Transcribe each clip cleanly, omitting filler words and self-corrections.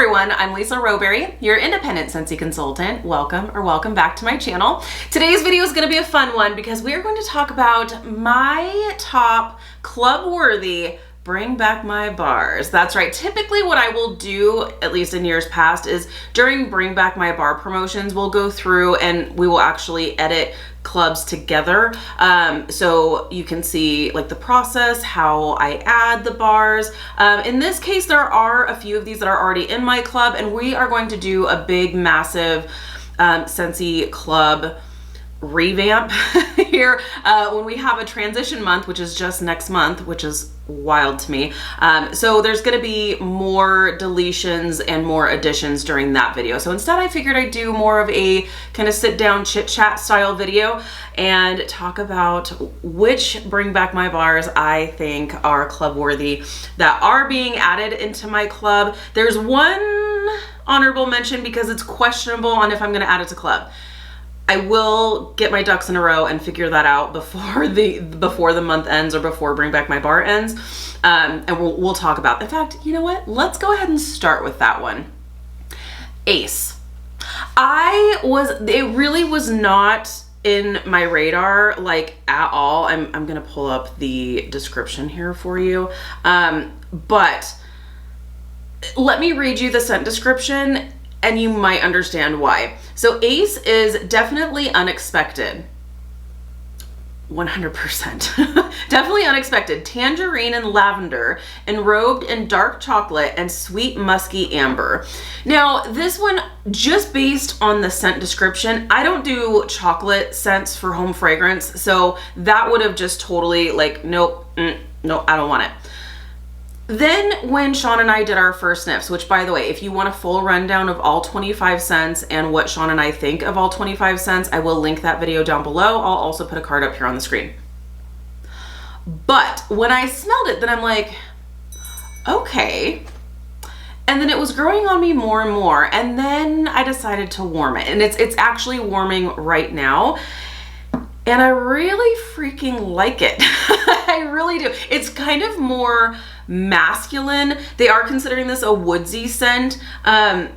everyone, I'm Lisa Rowberry, your independent Scentsy consultant. Welcome back to my channel. Today's video is going to be a fun one because we are going to talk about my top club-worthy bring back my bars. That's right. Typically what I will do, at least in years past, is during bring back my bar promotions, we'll go through and we will actually edit clubs together. So you can see like the process, how I add the bars. In this case, there are a few of these that are already in my club, and we are going to do a big, massive Scentsy Club revamp here when we have a transition month, which is just next month, which is wild to me. So there's going to be more deletions and more additions during that video. So instead I figured I'd do more of a kind of sit down chit chat style video and talk about which bring back my bars I think are club worthy that are being added into my club. There's one honorable mention because it's questionable on if I'm going to add it to club. I will get my ducks in a row and figure that out before the month ends or before bring back my bar ends, and we'll talk about. In fact, you know what? Let's go ahead and start with that one. Ace. It really was not in my radar like at all. I'm gonna pull up the description here for you, but let me read you the scent description and you might understand why. So Ace is definitely unexpected. 100%. Definitely unexpected. Tangerine and lavender, enrobed in dark chocolate and sweet musky amber. Now, this one, just based on the scent description, I don't do chocolate scents for home fragrance, so that would have just totally like, nope, no, I don't want it. Then when Sean and I did our first sniffs, which by the way, if you want a full rundown of all 25 scents and what Sean and I think of all 25 scents, I will link that video down below. I'll also put a card up here on the screen. But when I smelled it, then I'm like, okay. And then it was growing on me more and more. And then I decided to warm it. And it's actually warming right now. And I really freaking like it. I really do. It's kind of more masculine. They are considering this a woodsy scent. I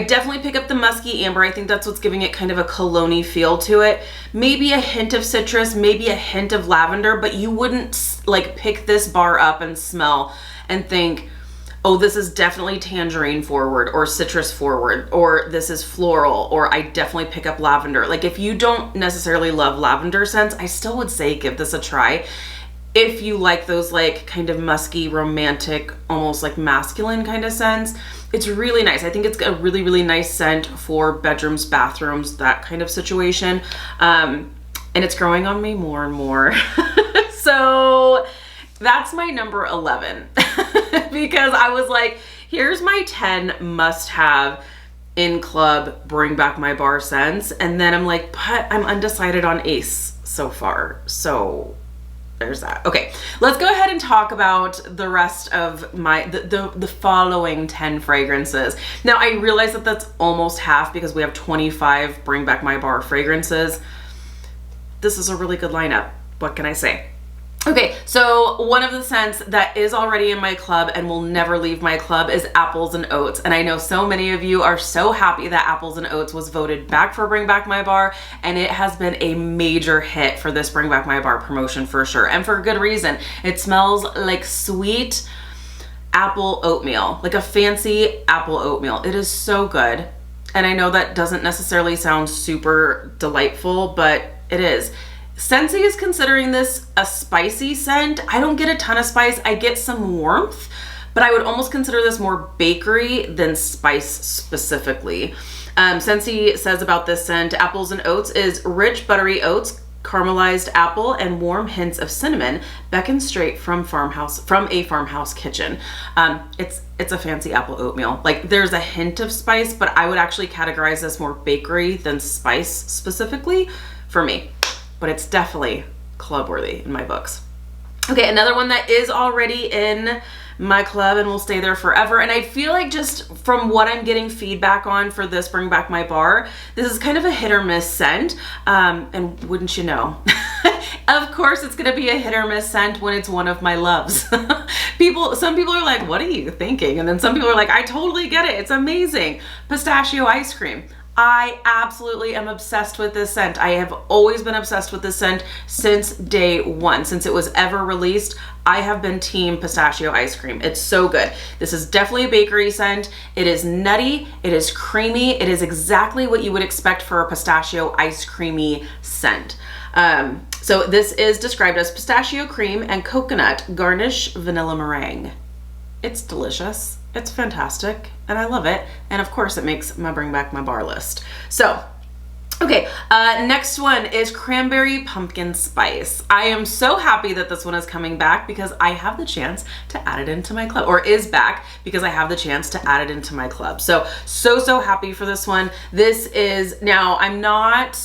definitely pick up the musky amber. I think that's what's giving it kind of a cologne-y feel to it. Maybe a hint of citrus, maybe a hint of lavender, but you wouldn't like pick this bar up and smell and think, oh, this is definitely tangerine forward or citrus forward, or this is floral, or I definitely pick up lavender. Like if you don't necessarily love lavender scents, I still would say give this a try. If you like those like kind of musky, romantic, almost like masculine kind of scents, it's really nice. I think it's a really, really nice scent for bedrooms, bathrooms, that kind of situation. And it's growing on me more and more. So that's my number 11 because I was like, here's my 10 must have in club bring back my bar scents. And then I'm like, but I'm undecided on Ace so far. So there's that. Okay, let's go ahead and talk about the rest of my the following 10 fragrances. Now I realize that that's almost half because we have 25 bring back my bar fragrances. This is a really good lineup. What can I say? Okay, so one of the scents that is already in my club and will never leave my club is Apples and Oats. And I know so many of you are so happy that Apples and Oats was voted back for Bring Back My Bar, and it has been a major hit for this Bring Back My Bar promotion for sure, and for good reason. It smells like sweet apple oatmeal, like a fancy apple oatmeal. It is so good. And I know that doesn't necessarily sound super delightful, but it is. Scentsy is considering this a spicy scent. I don't get a ton of spice. I get some warmth, but I would almost consider this more bakery than spice specifically. Scentsy says about this scent, Apples and Oats is rich buttery oats, caramelized apple, and warm hints of cinnamon, beckon straight from a farmhouse kitchen. It's a fancy apple oatmeal. Like there's a hint of spice, but I would actually categorize this more bakery than spice specifically for me. But it's definitely club worthy in my books. Okay, another one that is already in my club and will stay there forever. And I feel like just from what I'm getting feedback on for this Bring Back My Bar, this is kind of a hit or miss scent. And wouldn't you know, of course it's gonna be a hit or miss scent when it's one of my loves. Some people are like, what are you thinking? And then some people are like, I totally get it. It's amazing. Pistachio ice cream. I absolutely am obsessed with this scent. I have always been obsessed with this scent since day one. Since it was ever released, I have been team pistachio ice cream. It's so good. This is definitely a bakery scent. It is nutty. It is creamy. It is exactly what you would expect for a pistachio ice creamy scent. So this is described as pistachio cream and coconut garnish vanilla meringue. It's delicious. It's fantastic, and I love it. And of course, it makes my bring back my bar list. So, okay, next one is cranberry pumpkin spice. I am so happy that this one is coming back because I have the chance to add it into my club, or is back because I have the chance to add it into my club. So happy for this one. This is, now I'm not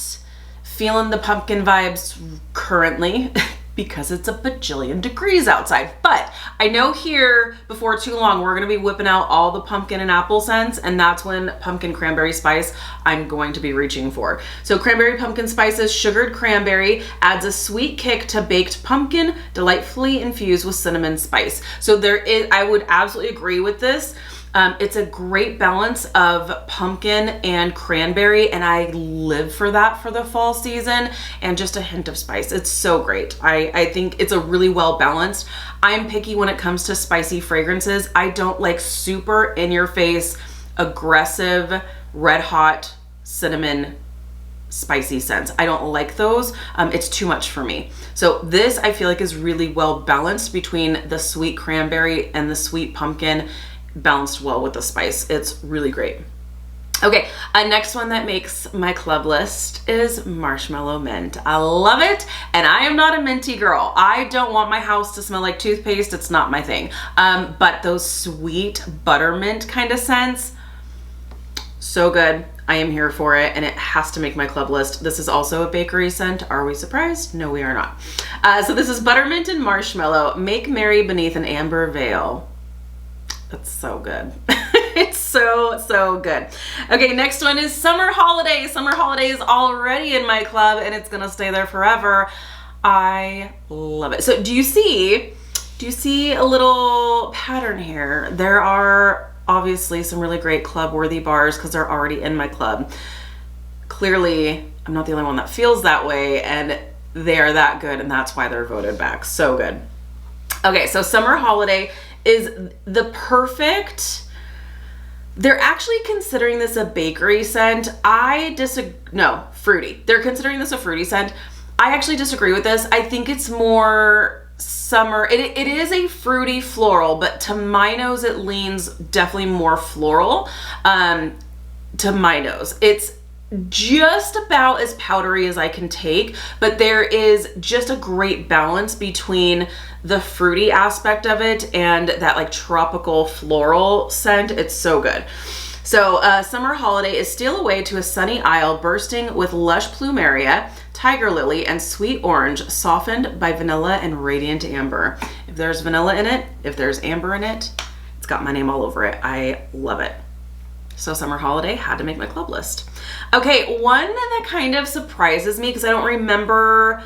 feeling the pumpkin vibes currently because it's a bajillion degrees outside. But I know here before too long, we're gonna be whipping out all the pumpkin and apple scents, and that's when pumpkin cranberry spice I'm going to be reaching for. So cranberry pumpkin spices, sugared cranberry, adds a sweet kick to baked pumpkin, delightfully infused with cinnamon spice. So there is, I would absolutely agree with this. It's a great balance of pumpkin and cranberry, and I live for that for the fall season, and just a hint of spice. It's so great. I think it's a really well balanced. I'm picky when it comes to spicy fragrances. I don't like super in your face, aggressive, red hot cinnamon spicy scents. I don't like those. It's too much for me. So this I feel like is really well balanced between the sweet cranberry and the sweet pumpkin, balanced well with the spice. It's really great. Okay, next one that makes my club list is marshmallow mint. I love it, and I am not a minty girl. I don't want my house to smell like toothpaste. It's not my thing. But those sweet buttermint kind of scents, so good. I am here for it, and it has to make my club list. This is also a bakery scent. Are we surprised? No, we are not. So this is buttermint and marshmallow. Make merry beneath an amber veil. That's so good. It's so good. Okay, next one is summer holiday. Summer holiday is already in my club, and it's gonna stay there forever. I love it. So do you see a little pattern here? There are obviously some really great club worthy bars because they're already in my club. Clearly, I'm not the only one that feels that way, and they are that good, and that's why they're voted back. So good. Okay, so summer holiday is the perfect, they're actually considering this a bakery scent. No, fruity. They're considering this a fruity scent. I actually disagree with this. I think it's more summer. It is a fruity floral, but to my nose, it leans definitely more floral to my nose. It's just about as powdery as I can take, but there is just a great balance between the fruity aspect of it and that like tropical floral scent. It's so good. So summer holiday is steal away to a sunny isle bursting with lush plumeria, tiger lily, and sweet orange, softened by vanilla and radiant amber. If there's vanilla in it, if there's amber in it, it's got my name all over it. I love it. So summer holiday had to make my club list. Okay, one that kind of surprises me because I don't remember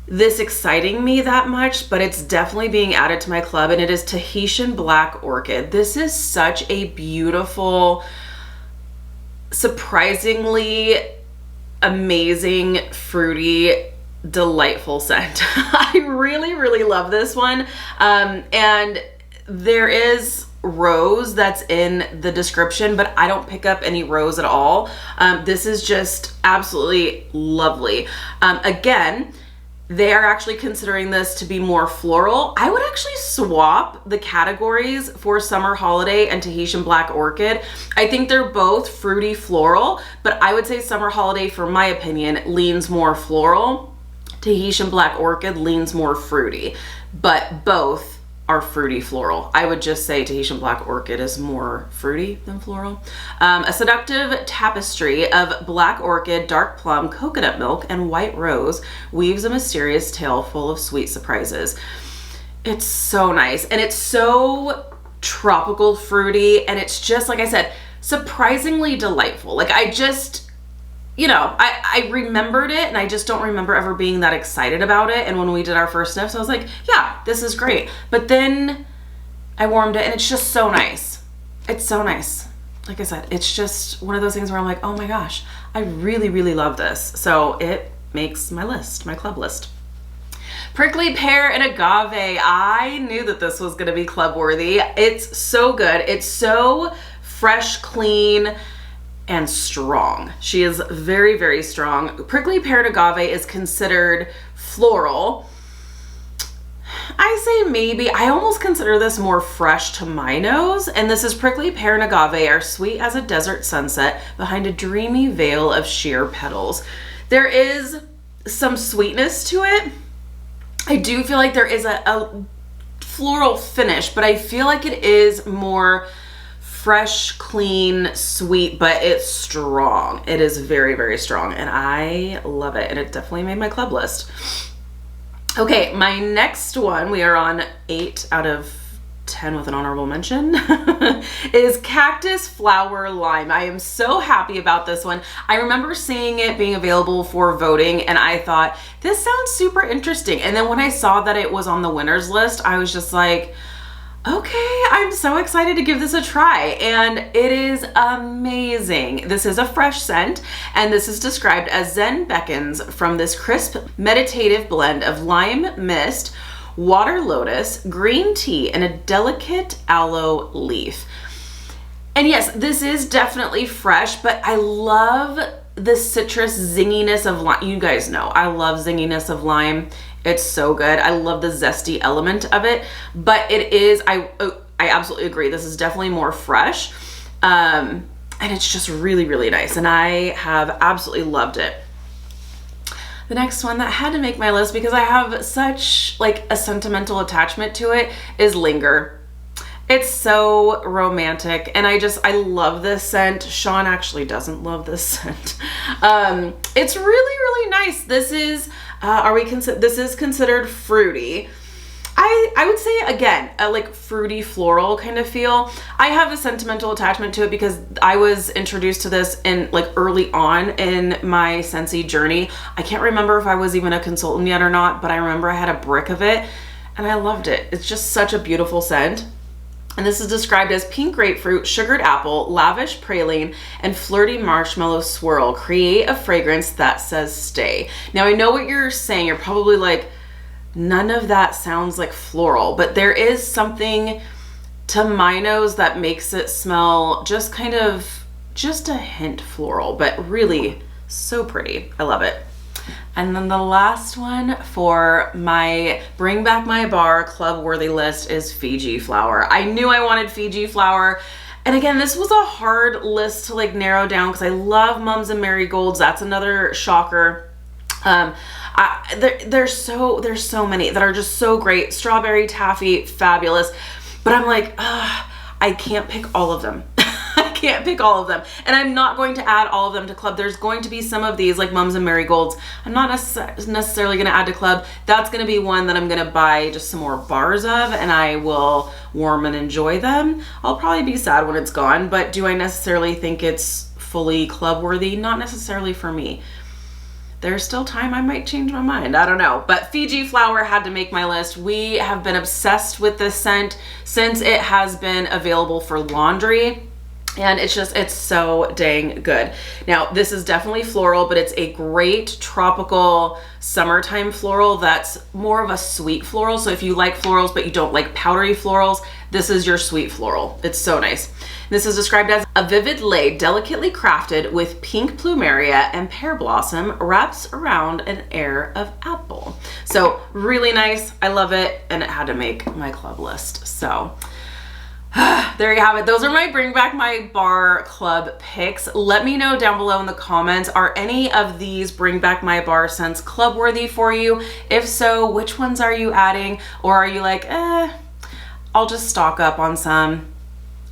this exciting me that much, but it's definitely being added to my club, and it is Tahitian Black Orchid. This is such a beautiful, surprisingly amazing, fruity, delightful scent. I really love this one. And there is rose that's in the description, but I don't pick up any rose at all. This is just absolutely lovely. Again, they are actually considering this to be more floral. I would actually swap the categories for summer holiday and Tahitian Black Orchid. I think they're both fruity floral, but I would say summer holiday, for my opinion, leans more floral. Tahitian Black Orchid leans more fruity, but both are fruity floral. I would just say Tahitian Black Orchid is more fruity than floral. A seductive tapestry of black orchid, dark plum, coconut milk, and white rose weaves a mysterious tale full of sweet surprises. It's so nice, and it's so tropical fruity, and it's just, like I said, surprisingly delightful. Like you know, I remembered it, and I just don't remember ever being that excited about it. And when we did our first sniffs, I was like, yeah, this is great. But then I warmed it, and it's just so nice. It's so nice. Like I said, it's just one of those things where I'm like, oh my gosh, I really, really love this. So it makes my list, my club list. Prickly pear and agave. I knew that this was going to be club worthy. It's so good. It's so fresh, clean, and strong. She is very, very strong. Prickly pear and agave is considered floral. I say maybe, I almost consider this more fresh to my nose. And this is prickly pear and agave are sweet as a desert sunset behind a dreamy veil of sheer petals. There is some sweetness to it. I do feel like there is a floral finish, but I feel like it is more fresh, clean, sweet, but it's strong. It is very, very strong, and I love it, and it definitely made my club list. Okay, my next one, we are on 8 out of 10 with an honorable mention, is Cactus Flower Lime. I am so happy about this one. I remember seeing it being available for voting, and I thought, this sounds super interesting. And then when I saw that it was on the winners list, I was just like, okay, I'm so excited to give this a try, and it is amazing. This is a fresh scent, and this is described as Zen beckons from this crisp, meditative blend of lime mist, water lotus, green tea, and a delicate aloe leaf. And yes, this is definitely fresh, but I love the citrus zinginess of lime. You guys know, I love zinginess of lime. It's so good. I love the zesty element of it, but it is, I absolutely agree. This is definitely more fresh. And it's just really, really nice. And I have absolutely loved it. The next one that had to make my list because I have such like a sentimental attachment to it is Linger. It's so romantic, and I love this scent. Sean actually doesn't love this scent. It's really, really nice. This is, this is considered fruity. I would say, again, a like fruity floral kind of feel. I have a sentimental attachment to it because I was introduced to this in like early on in my Scentsy journey. I can't remember if I was even a consultant yet or not, but I remember I had a brick of it and I loved it. It's just such a beautiful scent. And this is described as pink grapefruit, sugared apple, lavish praline, and flirty marshmallow swirl. Create a fragrance that says stay. Now I know what you're saying. You're probably like, none of that sounds like floral, but there is something to my nose that makes it smell just kind of, just a hint floral, but really so pretty. I love it. And then the last one for my Bring Back My Bar club worthy list is Fiji flower. I knew I wanted Fiji flower. And again, this was a hard list to like narrow down because I love Mums and Marigolds. That's another shocker. There's so many that are just so great. Strawberry, taffy, fabulous. But I'm like, I can't pick all of them. I can't pick all of them. And I'm not going to add all of them to club. There's going to be some of these like Mums and Marigolds I'm not necessarily going to add to club. That's going to be one that I'm going to buy just some more bars of, and I will warm and enjoy them. I'll probably be sad when it's gone, but do I necessarily think it's fully club worthy? Not necessarily for me. There's still time I might change my mind. I don't know. But Fiji flower had to make my list. We have been obsessed with this scent since it has been available for laundry. And it's so dang good. Now, this is definitely floral, but it's a great tropical summertime floral that's more of a sweet floral. So if you like florals, but you don't like powdery florals, this is your sweet floral. It's so nice. This is described as a vivid lei delicately crafted with pink plumeria and pear blossom wraps around an air of apple. So really nice. I love it. And it had to make my club list. So there you have it. Those are my Bring Back My Bar club picks. Let me know down below in the comments, are any of these Bring Back My Bar scents club worthy for you? If so, which ones are you adding? Or are you like, I'll just stock up on some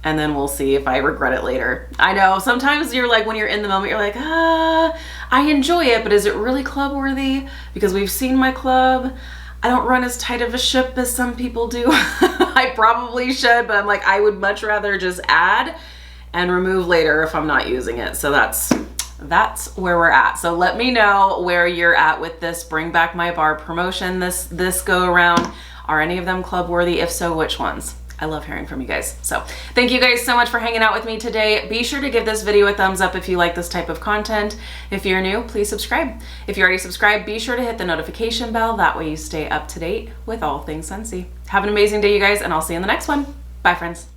and then we'll see if I regret it later. I know sometimes you're like, when you're in the moment, you're like, I enjoy it, but is it really club worthy? Because we've seen my club. I don't run as tight of a ship as some people do. I probably should, but I'm like, I would much rather just add and remove later if I'm not using it. So that's that's where we're at. So let me know where you're at with this Bring Back My Bar promotion this go around. Are any of them club worthy? If so, which ones? I love hearing from you guys. So thank you guys so much for hanging out with me today. Be sure to give this video a thumbs up if you like this type of content. If you're new, please subscribe. If you already subscribed, be sure to hit the notification bell. That way you stay up to date with all things Scentsy. Have an amazing day, you guys, and I'll see you in the next one. Bye, friends.